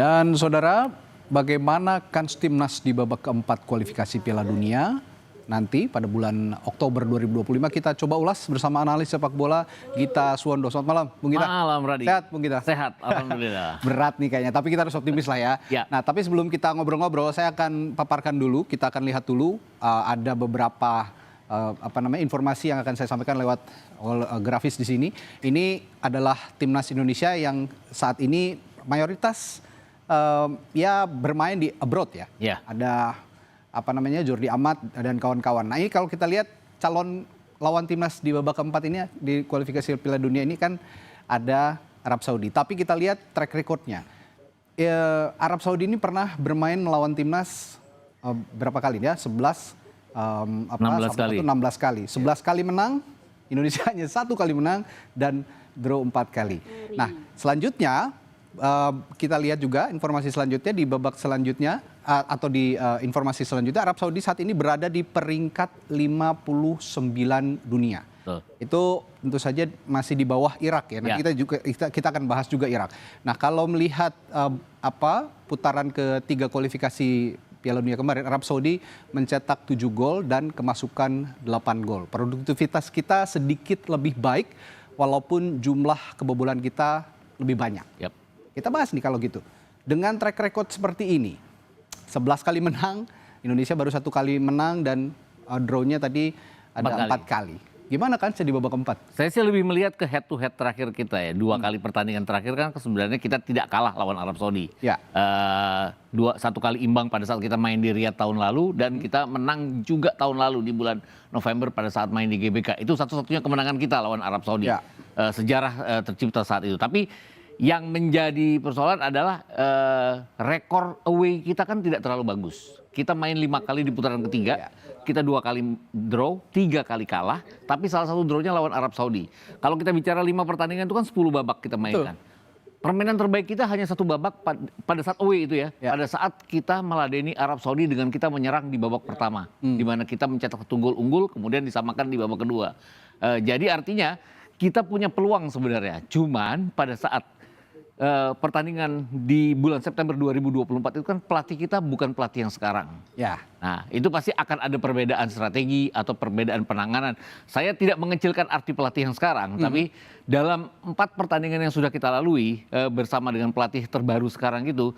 Dan saudara, bagaimana kans timnas di babak keempat kualifikasi Piala Dunia nanti pada bulan Oktober 2025 kita coba ulas bersama analis sepak bola Gita Suwondo. Selamat malam, Bung Gita. Malam, Radi. Sehat, Bung Gita? Sehat, alhamdulillah. Berat nih kayaknya, tapi kita harus optimis lah ya. Nah, tapi sebelum kita ngobrol-ngobrol, saya akan paparkan dulu, kita akan lihat dulu ada beberapa informasi yang akan saya sampaikan lewat grafis di sini. Ini adalah timnas Indonesia yang saat ini mayoritas ya bermain di abroad ya. Ya. Ada Jordi Amat dan kawan-kawan. Nah, ini kalau kita lihat calon lawan timnas di babak keempat ini di kualifikasi Piala Dunia ini kan ada Arab Saudi. Tapi kita lihat track recordnya. Arab Saudi ini pernah bermain melawan timnas berapa kali ya? 16 kali. 16 kali. 11 kali menang, Indonesia hanya 1 kali menang dan draw 4 kali. Nah, selanjutnya kita lihat juga informasi selanjutnya di babak selanjutnya atau di informasi selanjutnya Arab Saudi saat ini berada di peringkat 59 dunia. Itu tentu saja masih di bawah Irak ya. Nah, kita akan bahas juga Irak. Nah, kalau melihat putaran ketiga kualifikasi Piala Dunia kemarin, Arab Saudi mencetak 7 gol dan kemasukan 8 gol. Produktivitas kita sedikit lebih baik walaupun jumlah kebobolan kita lebih banyak. Kita bahas nih kalau gitu. Dengan track record seperti ini, 11 kali menang, Indonesia baru 1 kali menang dan draw-nya tadi ada 4 kali. Gimana kan di babak keempat? Saya sih lebih melihat ke head to head terakhir kita ya. 2 kali pertandingan terakhir kan sebenarnya kita tidak kalah lawan Arab Saudi. Ya. 1 kali imbang pada saat kita main di Riyadh tahun lalu dan kita menang juga tahun lalu di bulan November pada saat main di GBK. Itu satu-satunya kemenangan kita lawan Arab Saudi. Ya. Sejarah tercipta saat itu. Tapi yang menjadi persoalan adalah rekor away kita kan tidak terlalu bagus. Kita main 5 kali di putaran ketiga, kita 2 kali draw, 3 kali kalah, tapi salah satu drawnya lawan Arab Saudi. Kalau kita bicara 5 pertandingan itu kan 10 babak kita mainkan. Permainan terbaik kita hanya 1 babak pada saat away itu ya. Pada saat kita meladeni Arab Saudi dengan kita menyerang di babak pertama. Di mana kita mencetak 1 gol unggul, kemudian disamakan di babak kedua. Jadi artinya kita punya peluang sebenarnya. Cuman pada saat pertandingan di bulan September 2024 itu kan pelatih kita bukan pelatih yang sekarang. Ya. Nah, itu pasti akan ada perbedaan strategi atau perbedaan penanganan. Saya tidak mengecilkan arti pelatih yang sekarang, tapi dalam 4 pertandingan yang sudah kita lalui bersama dengan pelatih terbaru sekarang itu,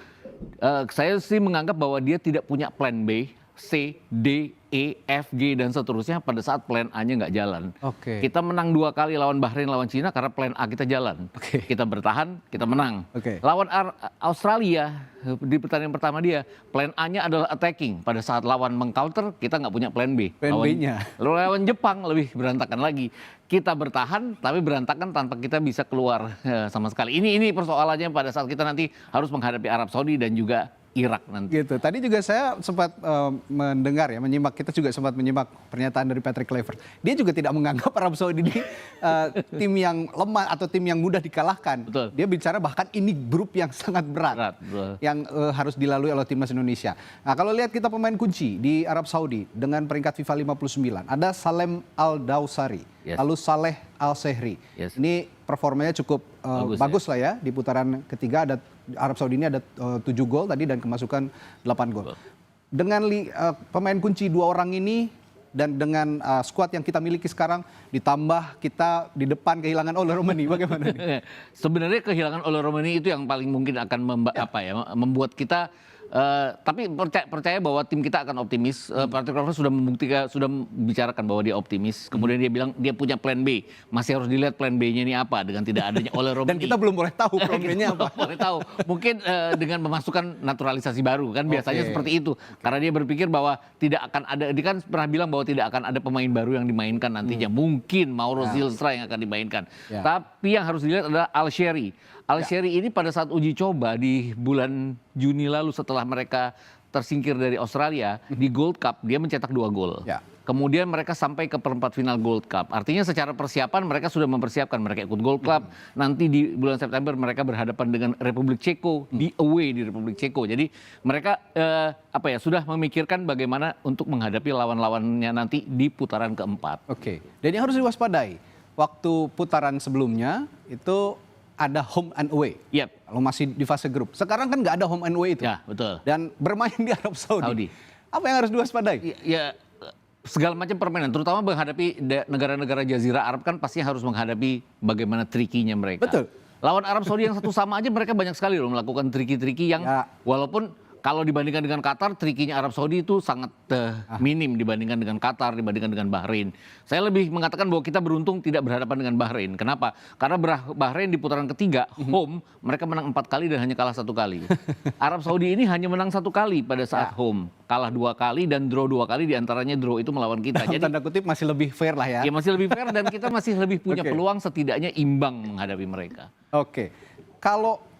saya sih menganggap bahwa dia tidak punya plan B, C, D, E, F, G, dan seterusnya pada saat plan A-nya nggak jalan. Kita menang 2 kali lawan Bahrain, lawan Cina karena plan A kita jalan. Kita bertahan, kita menang. Lawan Australia di pertandingan pertama dia, plan A-nya adalah attacking. Pada saat lawan meng-counter, kita nggak punya plan B. Plan B-nya. Lawan Jepang lebih berantakan lagi. Kita bertahan, tapi berantakan tanpa kita bisa keluar sama sekali. Ini persoalannya pada saat kita nanti harus menghadapi Arab Saudi dan juga Irak nanti. Gitu. Tadi juga saya sempat mendengar ya, kita juga sempat menyimak pernyataan dari Patrick Kluivert. Dia juga tidak menganggap Arab Saudi ini tim yang lemah atau tim yang mudah dikalahkan. Betul. Dia bicara bahkan ini grup yang sangat berat yang harus dilalui oleh timnas Indonesia. Nah, kalau lihat kita pemain kunci di Arab Saudi dengan peringkat FIFA 59, ada Salem Al-Dawsari, lalu Saleh Al-Sehri. Ini performanya cukup bagus lah ya. Di putaran ketiga ada Arab Saudi ini ada 7 gol tadi dan kemasukan 8 gol. Dengan pemain kunci 2 orang ini dan dengan skuad yang kita miliki sekarang ditambah kita di depan kehilangan Ole Romani, bagaimana nih? Sebenarnya kehilangan Ole Romani itu yang paling mungkin akan membuat kita tapi percaya bahwa tim kita akan optimis. Patrick Kluivert sudah membuktikan, sudah membicarakan bahwa dia optimis. Kemudian dia bilang dia punya plan B. Masih harus dilihat plan B-nya ini apa dengan tidak adanya Ole Romani. Dan kita belum boleh tahu plan B-nya apa. Boleh tahu. Mungkin dengan memasukkan naturalisasi baru kan biasanya seperti itu. Karena dia berpikir bahwa tidak akan ada. Dia kan pernah bilang bahwa tidak akan ada pemain baru yang dimainkan nantinya. Mungkin Mauro Zilstra yang akan dimainkan. Tapi yang harus dilihat adalah Al-Shehri. Al-Shehri ini pada saat uji coba di bulan Juni lalu setelah mereka tersingkir dari Australia di Gold Cup, dia mencetak 2 gol. Kemudian mereka sampai ke perempat final Gold Cup. Artinya secara persiapan mereka sudah mempersiapkan, mereka ikut Gold Cup. Nanti di bulan September mereka berhadapan dengan Republik Ceko di away di Republik Ceko. Jadi mereka sudah memikirkan bagaimana untuk menghadapi lawan-lawannya nanti di putaran keempat. Dan yang harus diwaspadai, waktu putaran sebelumnya itu ada home and away. Yep. Kalau masih di fase grup. Sekarang kan nggak ada home and away itu. Ya, betul. Dan bermain di Arab Saudi. Saudi. Apa yang harus diwaspadai? Ya, segala macam permainan, terutama menghadapi negara-negara Jazirah Arab kan pasti harus menghadapi bagaimana trikinya mereka. Betul. Lawan Arab Saudi yang satu sama aja mereka banyak sekali loh melakukan triki-triki yang walaupun kalau dibandingkan dengan Qatar, trikinya Arab Saudi itu sangat minim dibandingkan dengan Qatar, dibandingkan dengan Bahrain. Saya lebih mengatakan bahwa kita beruntung tidak berhadapan dengan Bahrain. Kenapa? Karena Bahrain di putaran ketiga, home, mereka menang 4 kali dan hanya kalah 1 kali. Arab Saudi ini hanya menang 1 kali pada saat home. Kalah 2 kali dan draw 2 kali, diantaranya draw itu melawan kita. Jadi tanda kutip masih lebih fair lah ya. Ya masih lebih fair dan kita masih lebih punya peluang setidaknya imbang menghadapi mereka. Oke. Kalau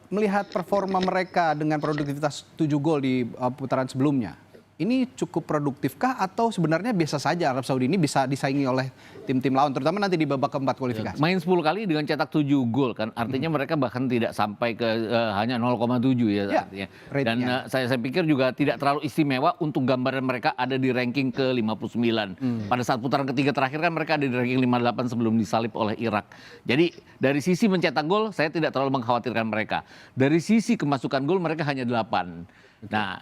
melihat performa mereka dengan produktivitas 7 gol di putaran sebelumnya, ini cukup produktifkah atau sebenarnya biasa saja Arab Saudi ini bisa disaingi oleh tim-tim lawan, terutama nanti di babak keempat kualifikasi? Main 10 kali dengan cetak 7 gol kan, artinya mereka bahkan tidak sampai ke hanya 0,7 ya artinya. Dan saya pikir juga tidak terlalu istimewa untuk gambaran mereka ada di ranking ke-59. Pada saat putaran ketiga terakhir kan mereka ada di ranking 58 sebelum disalip oleh Irak. Jadi dari sisi mencetak gol saya tidak terlalu mengkhawatirkan mereka. Dari sisi kemasukan gol mereka hanya 8. Nah,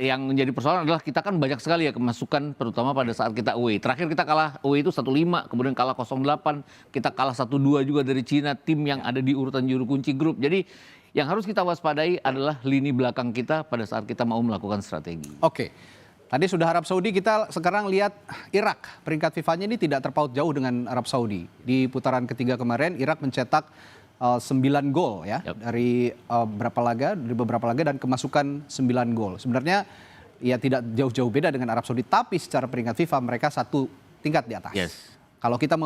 yang menjadi persoalan adalah kita kan banyak sekali ya kemasukan, terutama pada saat kita away. Terakhir kita kalah away itu 1-5, kemudian kalah 0-8, kita kalah 1-2 juga dari Cina, tim yang ada di urutan juru kunci grup. Jadi yang harus kita waspadai adalah lini belakang kita pada saat kita mau melakukan strategi. Oke, tadi sudah Arab Saudi, kita sekarang lihat Irak. Peringkat FIFA-nya ini tidak terpaut jauh dengan Arab Saudi. Di putaran ketiga kemarin, Irak mencetak 9 gol ya dari beberapa laga dan kemasukan 9 gol. Sebenarnya ya tidak jauh-jauh beda dengan Arab Saudi, tapi secara peringkat FIFA mereka 1 tingkat di atas. Kalau kita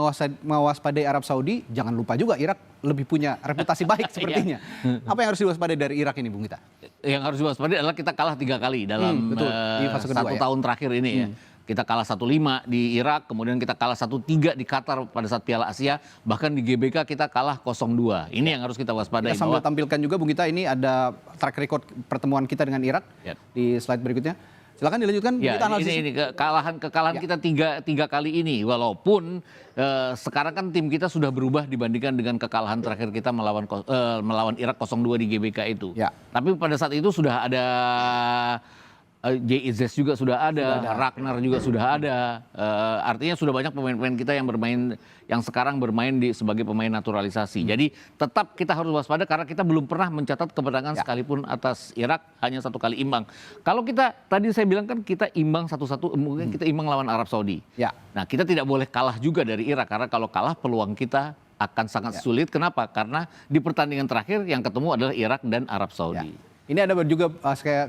mewaspadai Arab Saudi, jangan lupa juga Irak lebih punya reputasi baik sepertinya. Apa yang harus diwaspadai dari Irak ini, Bung Gita? Yang harus diwaspadai adalah kita kalah 3 kali dalam di fase kedua, 1 tahun terakhir ini ya. Kita kalah 1-5 di Irak, kemudian kita kalah 1-3 di Qatar pada saat Piala Asia, bahkan di GBK kita kalah 0-2. Ini yang harus kita waspadai. Kita sambil tampilkan juga Bung Gita, ini ada track record pertemuan kita dengan Irak di slide berikutnya. Silakan dilanjutkan. Ya, ini kekalahan kita tiga kali ini, walaupun sekarang kan tim kita sudah berubah dibandingkan dengan kekalahan terakhir kita melawan Irak 0-2 di GBK itu. Tapi pada saat itu sudah ada JIZ juga sudah ada, Ragnar juga sudah ada. Artinya sudah banyak pemain-pemain kita yang sekarang bermain sebagai pemain naturalisasi. Jadi tetap kita harus waspada karena kita belum pernah mencatat kemenangan sekalipun atas Irak, hanya 1 kali imbang. Kalau kita tadi saya bilang kan kita imbang 1-1, mungkin kita imbang lawan Arab Saudi. Nah, kita tidak boleh kalah juga dari Irak karena kalau kalah peluang kita akan sangat sulit. Kenapa? Karena di pertandingan terakhir yang ketemu adalah Irak dan Arab Saudi. Ini ada juga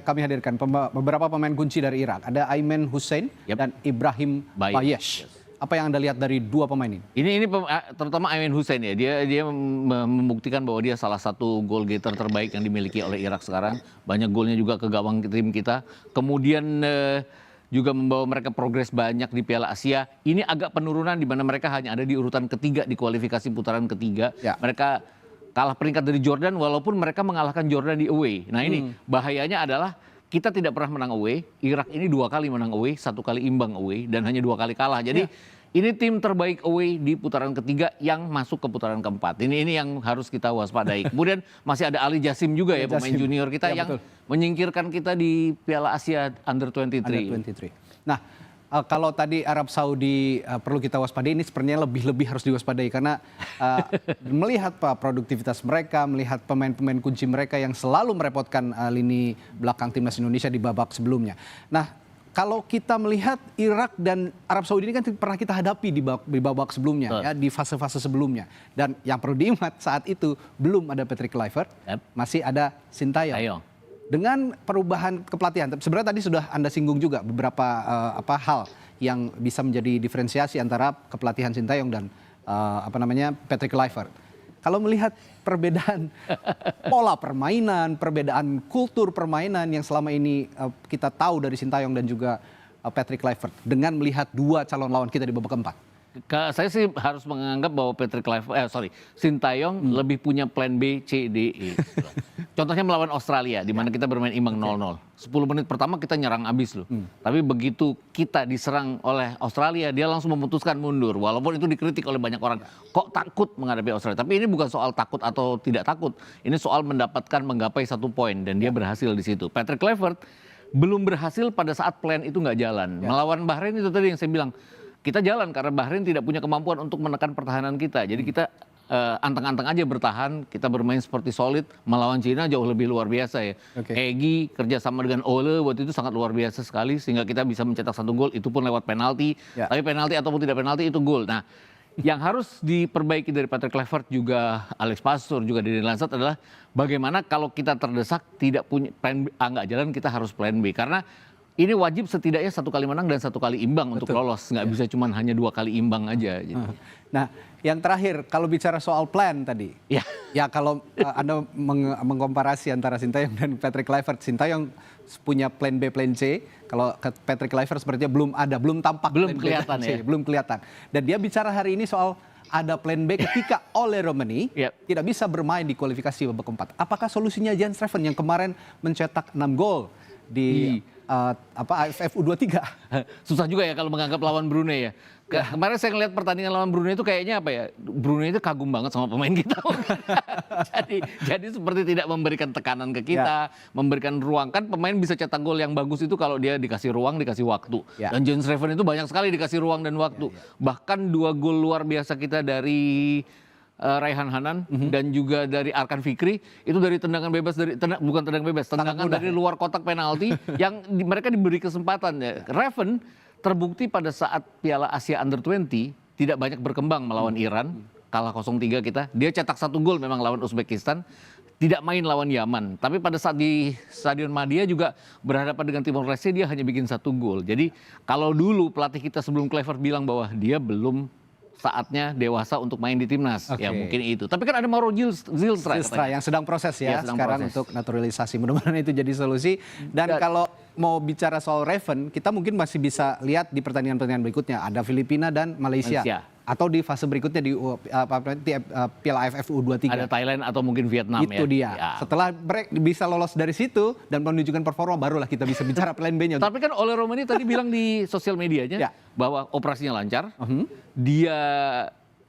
kami hadirkan beberapa pemain kunci dari Irak. Ada Aiman Hussein dan Ibrahim Bayesh. Apa yang Anda lihat dari 2 pemain ini? Ini terutama Aiman Hussein ya. Dia membuktikan bahwa dia salah satu goal getter terbaik yang dimiliki oleh Irak sekarang. Banyak golnya juga ke gawang tim kita. Kemudian juga membawa mereka progres banyak di Piala Asia. Ini agak penurunan di mana mereka hanya ada di urutan ketiga di kualifikasi putaran ketiga. Mereka kalah peringkat dari Jordan walaupun mereka mengalahkan Jordan di away. Nah ini bahayanya adalah kita tidak pernah menang away. Irak ini 2 kali menang away, 1 kali imbang away dan hanya 2 kali kalah. Jadi ini tim terbaik away di putaran ketiga yang masuk ke putaran keempat. Ini yang harus kita waspadai. Kemudian masih ada Ali Jassim juga ya, pemain junior kita yang menyingkirkan kita di Piala Asia Under-23. Nah, kalau tadi Arab Saudi perlu kita waspadai, ini sepertinya lebih harus diwaspadai karena melihat produktivitas mereka, melihat pemain-pemain kunci mereka yang selalu merepotkan lini belakang timnas Indonesia di babak sebelumnya. Nah, kalau kita melihat Irak dan Arab Saudi ini kan pernah kita hadapi di babak sebelumnya, ya, di fase-fase sebelumnya. Dan yang perlu diingat saat itu belum ada Patrick Kluivert, masih ada Sintayong. Dengan perubahan kepelatihan, sebenarnya tadi sudah Anda singgung juga beberapa hal yang bisa menjadi diferensiasi antara kepelatihan Sintayong dan Patrick Kluivert. Kalau melihat perbedaan pola permainan, perbedaan kultur permainan yang selama ini kita tahu dari Sintayong dan juga Patrick Kluivert, dengan melihat 2 calon lawan kita di babak keempat, Saya sih harus menganggap bahwa Sintayong lebih punya plan B, C, D, E. Contohnya melawan Australia, di mana kita bermain imbang 0-0. 10 menit pertama kita nyerang abis loh. Tapi begitu kita diserang oleh Australia, dia langsung memutuskan mundur. Walaupun itu dikritik oleh banyak orang. Kok takut menghadapi Australia? Tapi ini bukan soal takut atau tidak takut. Ini soal menggapai 1 poin. Dan dia berhasil di situ. Patrick Kluivert belum berhasil pada saat plan itu nggak jalan. Melawan Bahrain itu tadi yang saya bilang. Kita jalan karena Bahrain tidak punya kemampuan untuk menekan pertahanan kita. Jadi kita anteng-anteng aja bertahan, kita bermain seperti solid, melawan Cina jauh lebih luar biasa ya. Egy kerjasama dengan Ole waktu itu sangat luar biasa sekali sehingga kita bisa mencetak 1 gol, itu pun lewat penalti. Tapi penalti ataupun tidak penalti itu gol. Nah, yang harus diperbaiki dari Patrick Kluivert juga Alex Pastoor juga Dean Lansat adalah bagaimana kalau kita terdesak tidak punya plan A nggak jalan, kita harus plan B karena ini wajib setidaknya 1 kali menang dan 1 kali imbang untuk lolos. Nggak bisa cuma hanya 2 kali imbang aja. Gitu. Nah, yang terakhir kalau bicara soal plan tadi. Ya kalau Anda mengkomparasi antara Sintayong dan Patrick Kluivert. Sintayong punya plan B, plan C. Kalau Patrick Kluivert sepertinya belum tampak. Belum kelihatan ya. Belum kelihatan. Dan dia bicara hari ini soal ada plan B ketika Ole Romani tidak bisa bermain di kualifikasi babak keempat. Apakah solusinya Jens Schreven yang kemarin mencetak 6 gol di AFF U23. Susah juga ya kalau menganggap lawan Brunei ya. Kemarin saya ngeliat pertandingan lawan Brunei itu kayaknya apa ya? Brunei itu kagum banget sama pemain kita. jadi seperti tidak memberikan tekanan ke kita, memberikan ruang. Kan pemain bisa cetak gol yang bagus itu kalau dia dikasih ruang, dikasih waktu. Dan Jens Schreven itu banyak sekali dikasih ruang dan waktu. Bahkan 2 gol luar biasa kita dari Raihan Hanan dan juga dari Arkan Fikri itu dari tendangan bebas tendangan dari luar kotak penalti yang mereka diberi kesempatan ya. Raven terbukti pada saat Piala Asia Under-20 tidak banyak berkembang melawan Iran, kalah 0-3 kita. Dia cetak 1 gol memang lawan Uzbekistan, tidak main lawan Yaman. Tapi pada saat di Stadion Madia juga berhadapan dengan Timor Leste dia hanya bikin 1 gol. Jadi kalau dulu pelatih kita sebelum Kluivert bilang bahwa dia belum saatnya dewasa untuk main di timnas. Ya mungkin itu. Tapi kan ada Mauro Zilstra yang sedang proses sekarang untuk naturalisasi. Mudah-mudahan itu jadi solusi. Dan kalau mau bicara soal Raven, kita mungkin masih bisa lihat di pertandingan-pertandingan berikutnya. Ada Filipina dan Malaysia. Atau di fase berikutnya di Piala AFF U23. Ada Thailand atau mungkin Vietnam itu dia. Setelah bisa lolos dari situ dan menunjukkan performa barulah kita bisa bicara plan B-nya. Tapi kan Ole Romani tadi bilang di sosial medianya bahwa operasinya lancar. Dia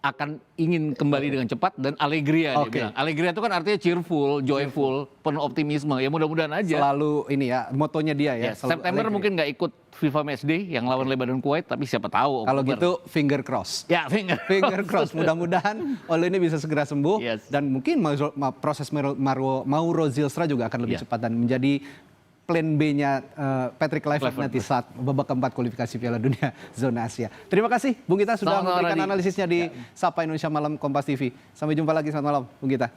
akan ingin kembali dengan cepat dan alegria dia bilang. Alegria itu kan artinya cheerful, joyful, penuh optimisme. Ya mudah-mudahan aja. Selalu ini ya, motonya dia ya. September mungkin nggak ikut FIFA Matchday yang lawan Lebanon Kuwait, tapi siapa tahu. Kalau gitu finger cross. Ya, finger cross. Mudah-mudahan Ole ini bisa segera sembuh dan mungkin proses Mauro Zilstra juga akan lebih cepat dan menjadi plan B-nya Patrick Kluivert nanti saat babak keempat kualifikasi Piala Dunia zona Asia. Terima kasih Bung Gita sudah memberikan analisisnya di Sapa Indonesia Malam Kompas TV. Sampai jumpa lagi, selamat malam Bung Gita.